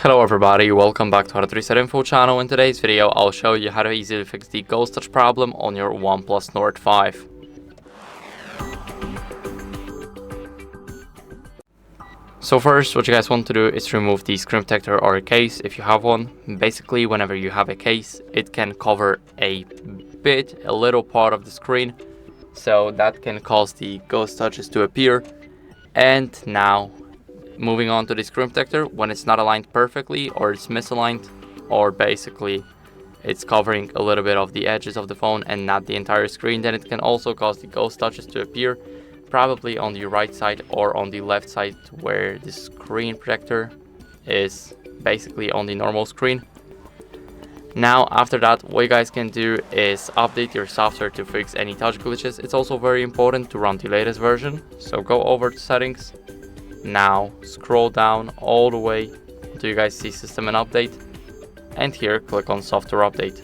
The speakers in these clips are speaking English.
Hello everybody, welcome back to HardReset.Info channel. In today's video, I'll show you how to easily fix the ghost touch problem on your OnePlus Nord 5. So first, what you guys want to do is remove the screen protector or a case if you have one. Basically, whenever you have a case, it can cover a little part of the screen, so that can cause the ghost touches to appear. And now, moving on to the screen protector, when it's not aligned perfectly or it's misaligned, or basically it's covering a little bit of the edges of the phone and not the entire screen, then it can also cause the ghost touches to appear, probably on the right side or on the left side where the screen protector is basically on the normal screen. Now after that, what you guys can do is update your software to fix any touch glitches. It's also very important to run the latest version, so go over to settings. Now scroll down all the way until you guys see system and update, and here click on software update.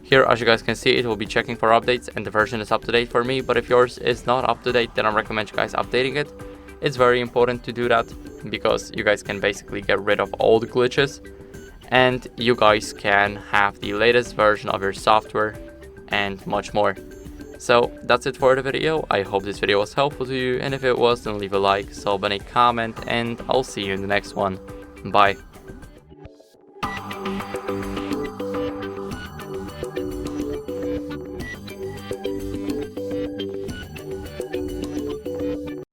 Here, as you guys can see, it will be checking for updates and the version is up to date for me, but if yours is not up to date, then I recommend you guys updating it. It's very important to do that because you guys can basically get rid of all the glitches and you guys can have the latest version of your software and much more. So that's it for the video. I hope this video was helpful to you, and if it was, then leave a like, sub, and a comment, and I'll see you in the next one. Bye.